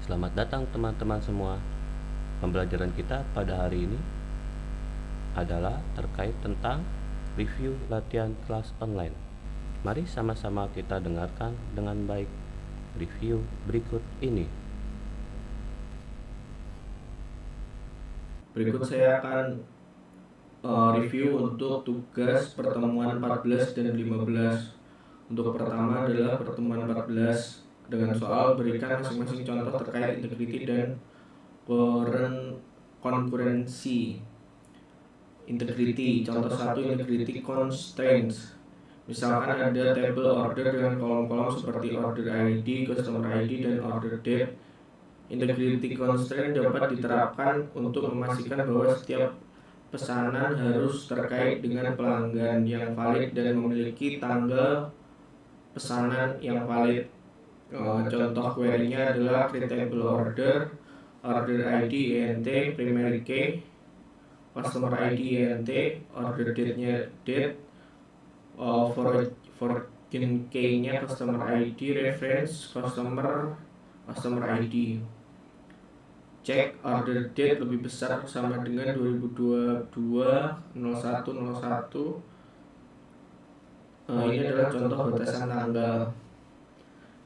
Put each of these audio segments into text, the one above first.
Selamat datang teman-teman semua. Pembelajaran kita pada hari ini adalah terkait tentang review latihan kelas online. Mari sama-sama kita dengarkan dengan baik review berikut ini. Berikut saya akan review untuk tugas pertemuan 14 dan 15. Untuk pertama adalah pertemuan 14 dengan soal berikan masing-masing contoh terkait integrity dan konkurensi. Integrity, contoh 1 integrity constraints. Misalkan ada table order dengan kolom-kolom seperti order ID, customer ID, dan order date. Integrity constraint dapat diterapkan untuk memastikan bahwa setiap pesanan harus terkait dengan pelanggan yang valid dan memiliki tanggal pesanan yang valid. Contoh query-nya adalah create table order, order ID INT, primary key, customer ID INT, order date-nya date, foreign key-nya customer ID, reference customer ID. Cek order date lebih besar sama dengan 2022 0101. Ini adalah contoh batasan tanggal.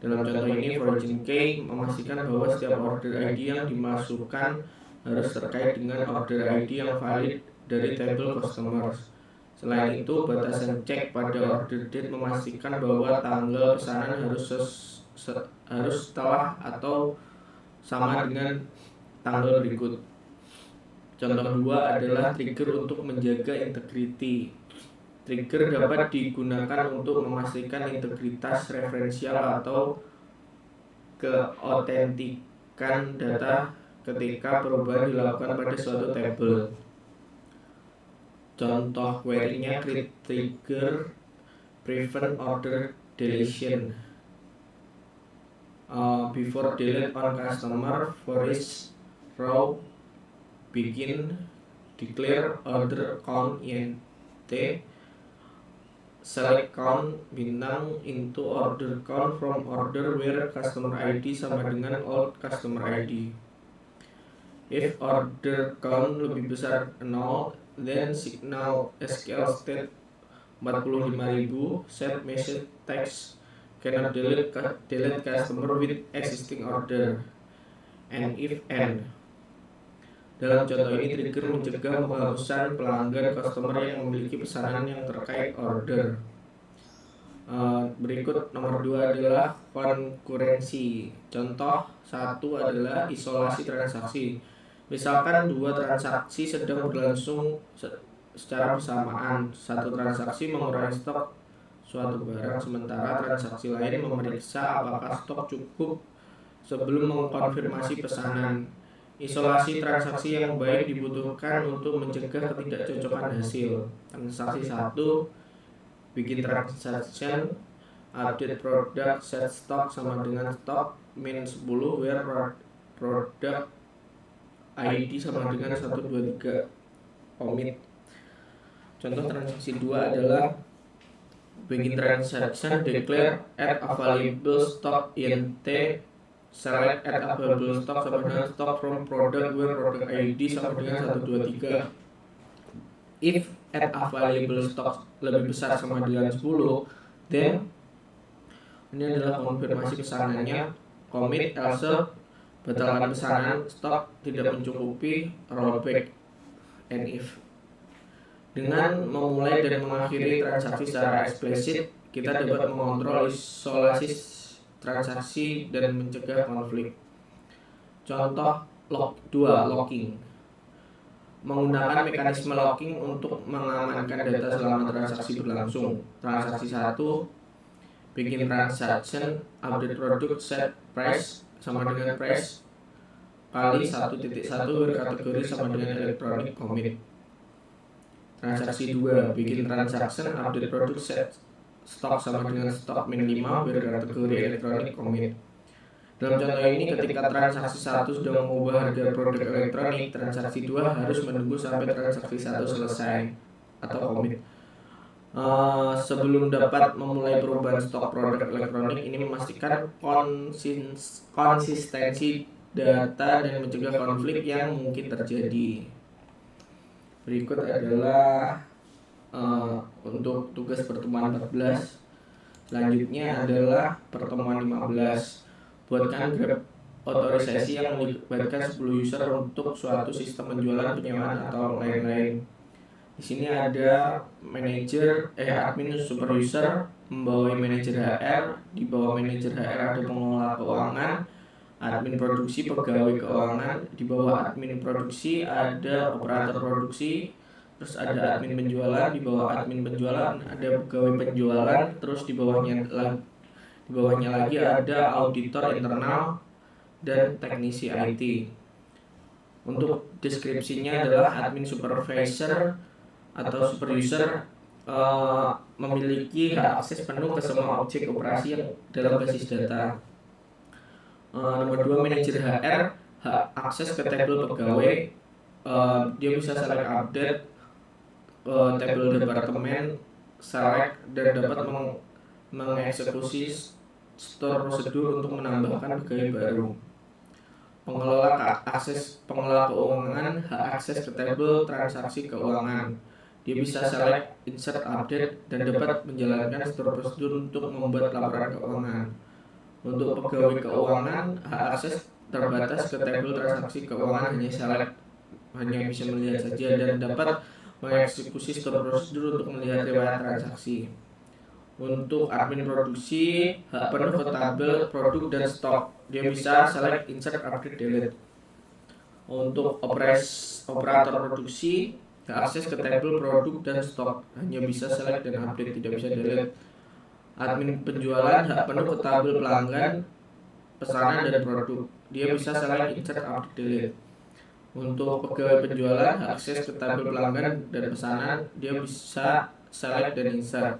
Dalam contoh ini, origin key memastikan bahwa setiap order ID yang dimasukkan harus terkait dengan order ID yang valid dari table customers. Selain itu, batasan cek pada order date memastikan bahwa tanggal pesanan harus setelah atau sama dengan tanggal berikut. Contoh 2 adalah trigger untuk menjaga integrity. Trigger dapat digunakan untuk memastikan integritas referensial atau keautentikan data ketika perubahan dilakukan pada suatu table. Contoh query-nya create trigger prevent order deletion before delete on customer for each row begin declare order count int select count bintang into order count from order where customer ID sama dengan old customer ID. If order count lebih besar 0, then signal SQL state 45.000 set message text cannot delete customer with existing order and if end. Dalam contoh ini, trigger mencegah penghapusan pelanggan customer yang memiliki pesanan yang terkait order. Berikut nomor 2 adalah konkurensi. Contoh 1 adalah isolasi transaksi. Misalkan dua transaksi sedang berlangsung secara bersamaan. Satu transaksi mengurangi stok suatu barang, sementara transaksi lain memeriksa apakah stok cukup sebelum mengkonfirmasi pesanan. Isolasi transaksi yang baik dibutuhkan untuk mencegah ketidakcocokan hasil. Transaksi 1 bikin transaction update produk set stock sama dengan stock min 10 where produk ID sama dengan 123 commit. Contoh transaksi 2 adalah begin transaction declare add available stock int select add available stock sama dengan stock from product where product ID sama dengan 123. If add available stock lebih besar sama dengan 10, then ini adalah konfirmasi pesanannya, commit else batalkan pesanan, stok tidak mencukupi, rollback, and if. Dengan memulai dan mengakhiri transaksi secara eksplisit, kita dapat mengontrol isolasi transaksi dan mencegah konflik. Contoh 2 locking. Menggunakan mekanisme locking untuk mengamankan data selama transaksi berlangsung. Transaksi 1 bikin transaction update produk set price sama dengan price kali 1.1 berkategori sama dengan electronic commit. Transaksi 2 bikin transaction update produk set stock sama dengan stock min 5 berkategori electronic commit. Dalam contoh ini, ketika transaksi 1 sudah mengubah harga produk elektronik, transaksi 2 harus menunggu sampai transaksi 1 selesai atau commit. Sebelum dapat memulai perubahan stok produk elektronik, ini memastikan konsistensi data dan mencegah konflik yang mungkin terjadi. Berikut adalah untuk tugas pertemuan 14. Selanjutnya adalah pertemuan 15. Buatkan grab otorisasi yang melibatkan 10 user untuk suatu sistem penjualan, penyewaan, atau lain-lain. Di sini ada admin super user membawa manajer HR, di bawah manajer HR ada pengelola keuangan, admin produksi, pegawai keuangan, di bawah admin produksi ada operator produksi, terus ada admin penjualan, di bawah admin penjualan ada pegawai penjualan, terus di bawahnya lagi ada auditor internal dan teknisi IT. Untuk deskripsinya adalah admin supervisor atau super user memiliki hak akses penuh ke semua objek operasi yang dalam basis data. Nomor 2, manajer HR hak akses ke tabel pegawai. Dia bisa select update tabel departemen, select dan dapat mengeksekusi store prosedur untuk menambahkan pegawai baru. Pengelola keuangan hak akses ke tabel transaksi keuangan. Dia bisa select, insert, update, dan dapat menjalankan store prosedur untuk membuat laporan keuangan. Untuk pegawai keuangan, hak akses terbatas ke tabel transaksi keuangan, hanya bisa melihat saja dan dapat mengeksekusi store prosedur untuk melihat riwayat transaksi. Untuk admin produksi, hak penuh ke tabel produk dan stok. Dia bisa select, insert, update, delete. Untuk operator produksi, akses ke tabel produk dan stok, hanya bisa select dan update, tidak bisa delete. Admin penjualan hak penuh ke tabel pelanggan, pesanan dan produk. Dia bisa select, insert, update, delete. Untuk pegawai penjualan akses ke tabel pelanggan dan pesanan, dia bisa select dan insert.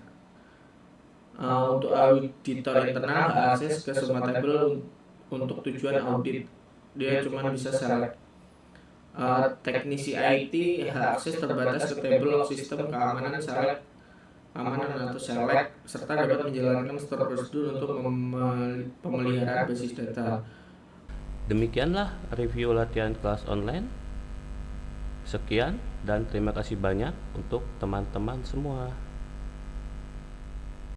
Untuk auditor internal akses ke semua tabel untuk tujuan audit, dia cuma bisa select. Teknisi IT akses terbatas ke tabel sistem keamanan, select atau select, serta dapat menjalankan store prosedur untuk pemeliharaan basis data. Demikianlah review latihan kelas online. Sekian dan terima kasih banyak untuk teman-teman semua.